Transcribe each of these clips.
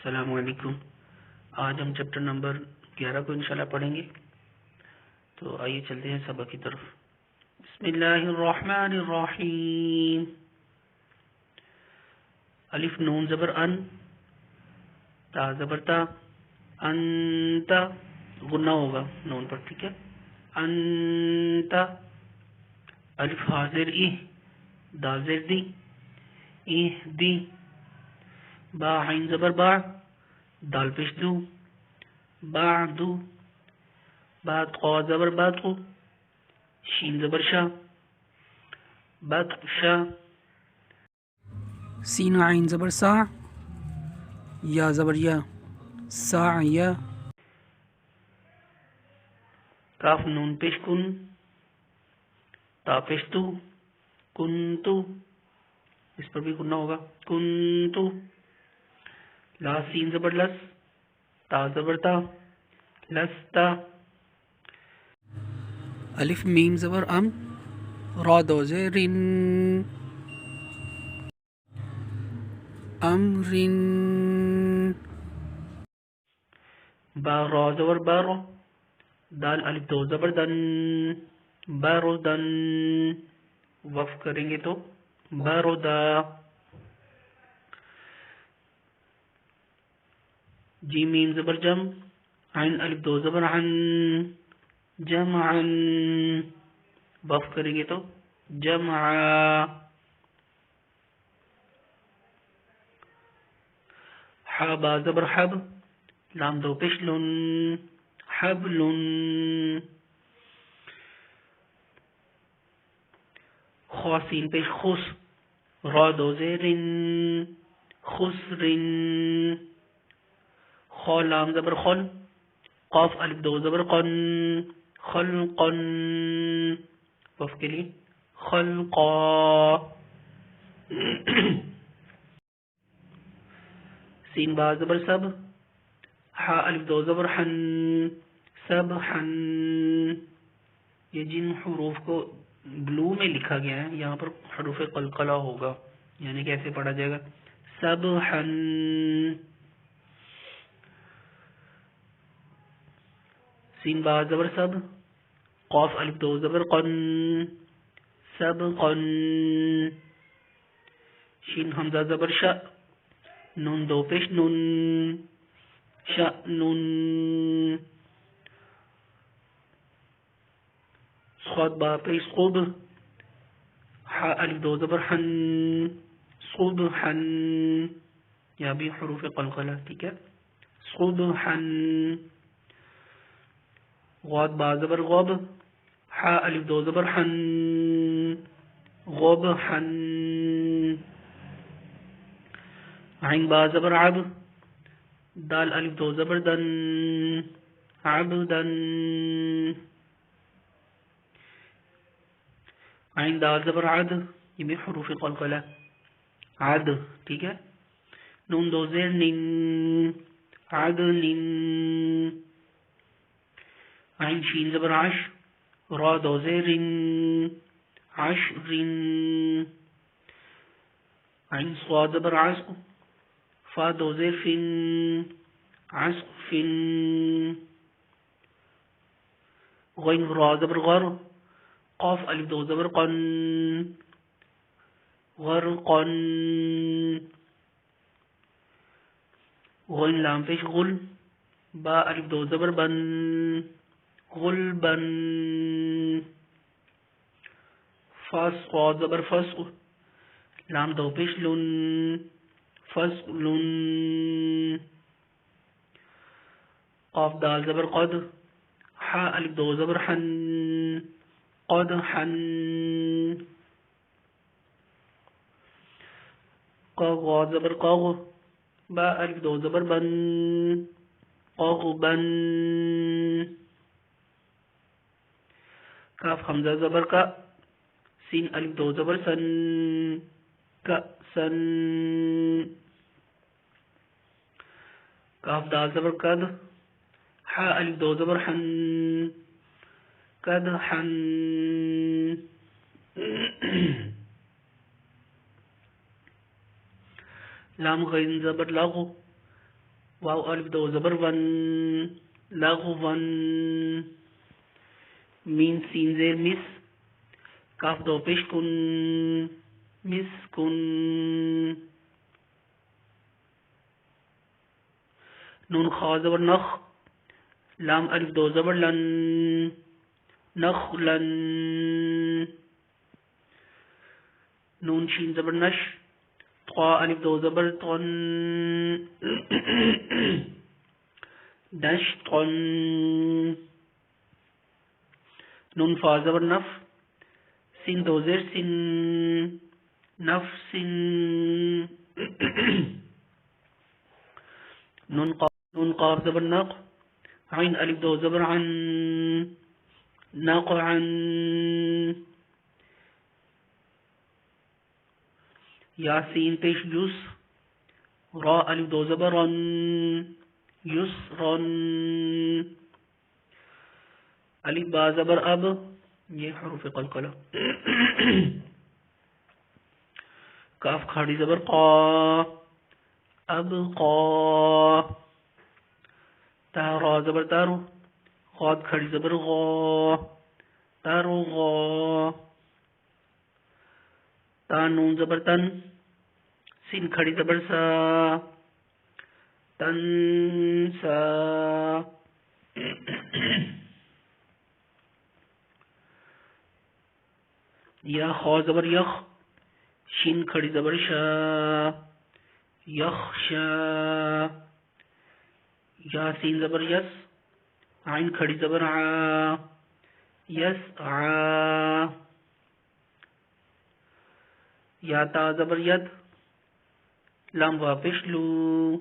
السلام علیکم۔ آج ہم چیپٹر نمبر 11 کو انشاءاللہ پڑھیں گے، تو آئیے چلتے ہیں سبق کی طرف۔ بسم اللہ الرحمن الرحیم۔ الف نون زبر ان، تا زبر تا، انت غنہ ہوگا نون پر، ٹھیک ہے، انت۔ الف حاضر ای، دازر دی، ایہ دی۔ با عین زبر با، دال پیش دو، بعدو۔ بعد قا زبر باتو، شین زبر شا، بطشا۔ سین عین زبر سا، یا زبر یا، سعیا۔ کاف نون پیش کن، تا پیش تو، کنتو، اس پر بھی گنہ ہوگا، کنتو۔ لا سین زبر لس، تا زبر تا، لستا۔ الف میم زبر ام، را دو زیرن، امرن۔ با را زبر بارو، دال الف دو زبر دن، بارو دن۔ وقف کریں گے تو بارو دا۔ جی میم زبر جم، عین الف دو زبر عن، جمعن۔ وقف کریں گے تو جمعا۔ حا با زبر حب، لام دو پیش لن، حبلن۔ خوا سین پیش خس، را دو زیرن، خسرن۔ خا لام زبر خل، قاف الف دو زبر قن، خلقن۔ وقف کے لیے خلقا۔ سین با زبر سب، حا الف دو زبر حن، سبحن۔ یہ جن حروف کو بلو میں لکھا گیا ہے یہاں پر حروف قلقلہ ہوگا، یعنی کیسے پڑھا جائے گا، سبحن۔ سین با زبر سب، قاف الف دو زبر قن، سبقن۔ شین حمزہ زبر شا، نون دو پیش نون، شأنن۔ صاد با پیش قب، حا الف دو زبر حن، صبحن۔ یا بھی حروف قلقلہ، ٹھیک ہے، صبحن۔ غاد با زبر غب، حا الف دو زبر حن، غبحن۔ عین با زبر عب، دال الف دو زبر دن، عبدن۔ عین دال زبر عد، یہ بھی حروف قلقلہ، عد، ٹھیک ہے، نون دو زیر نن، عدن۔ عین شین زبر عش، را دو زیرن، عشرن۔ عین صاد زبر عصق، فا دو زیر فن، عصفن۔ غین را زبر غر، قاف الف دو زبر قن، غرقن۔ غین لام پیش غل، با الف دو زبر بن، غلبن۔ فا صاد زبر فسق، لام دو پیش لن، فسقلن۔ قاف دال زبر قد، حا الف دو زبر حن، قدحن۔ قا غا زبر قاغ، با الف دو زبر بن، قغبن۔ کاف حمزہ زبر کا، سین الف دو زبر سن، کأسن۔ کاف دال زبر قد، حا الف دو زبر حن، قدحن۔ لام غین زبر لغو، واو الف دو زبر ون لغون مین سین زیر مس کاف دو پیش کن مسکن نون خا زبر نخ لام الف دو زبر لن نخلن نون شین زبر نش طا الف دو زبر طن نشطن نون فا زبر نف سین دو زیر سن نفس نون قاف زبر نق عین الف دو زبر عن نقعا یاسین پیش یس را الف دو زبر رن یسرن الف با زبر اب یہ حروف قلقلہ کاف کھڑی زبر قا اب قا تا را زبر تارو خاد کھڑی زبر غا تارو غا تا نون زبر تن سین کھڑی زبر سا تن سا یا خا زبر یخ شین کھڑی زبر شا یخشا یا سین زبر یس عین کھڑی زبر ع یسعا یا تا زبر ید لام واپش لو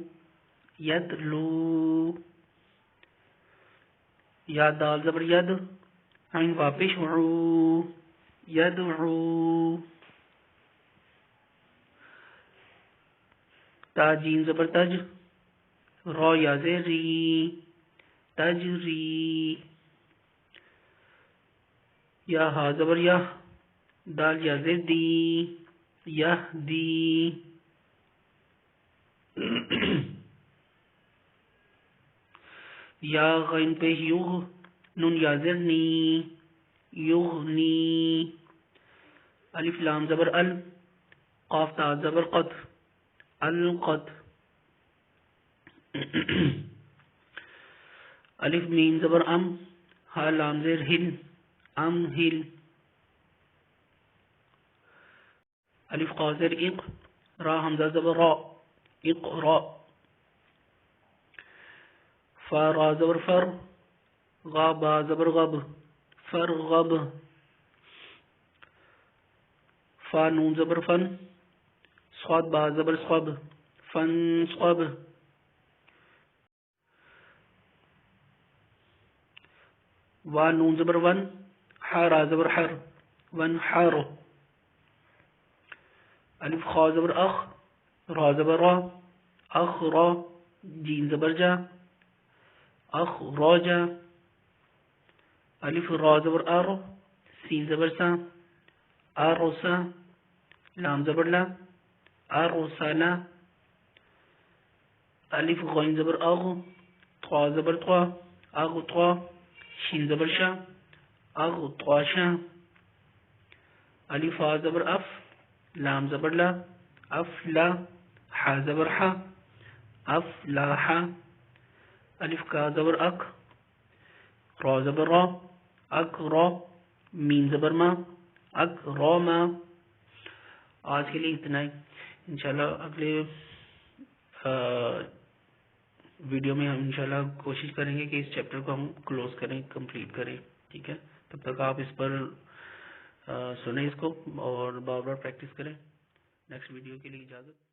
یدلو یا دال زبر ید عین واپش عو یدعو تا جیم زبر تج را یا زیر ری تجری یا ہا زبر یا دال یا زیر دی یہدی یا غین پیش یغ نون یا زیر نی یغنی الف لام زبر ال قاف تا زبر قد القد الف میم زبر ام ہا لام زیر ہل ام ہل الف قا زیر اق را حمزہ زبر را اقرا فا را زبر فر غا با زبر غب فرغب فا نون زبر فن صاد با زبر صب فن صب وا نون زبر ون حا را زبر حر ون حر الف خا زبر اخ را زبر را اخ را جین زبر جا اخ را جا الف را زبر ار سین زبر سا ارسا لام زبر لا ارسلا الف غین زبر اغ طا زبر طا اغ طا شین زبر شا اغ طا شا الف ها زبر اف لام زبر لا اف لا حا زبر حا اف لا حا الف کا زبر اک را زبر را اک را مین زبر ما اک را ما آج کے لیے اتنا ہی انشاءاللہ اگلے ویڈیو میں ہم انشاءاللہ کوشش کریں گے کہ اس چیپٹر کو ہم کلوز کریں کمپلیٹ کریں ٹھیک ہے تب تک آپ اس پر سنیں اس کو اور بار بار پریکٹس کریں نیکسٹ ویڈیو کے لیے اجازت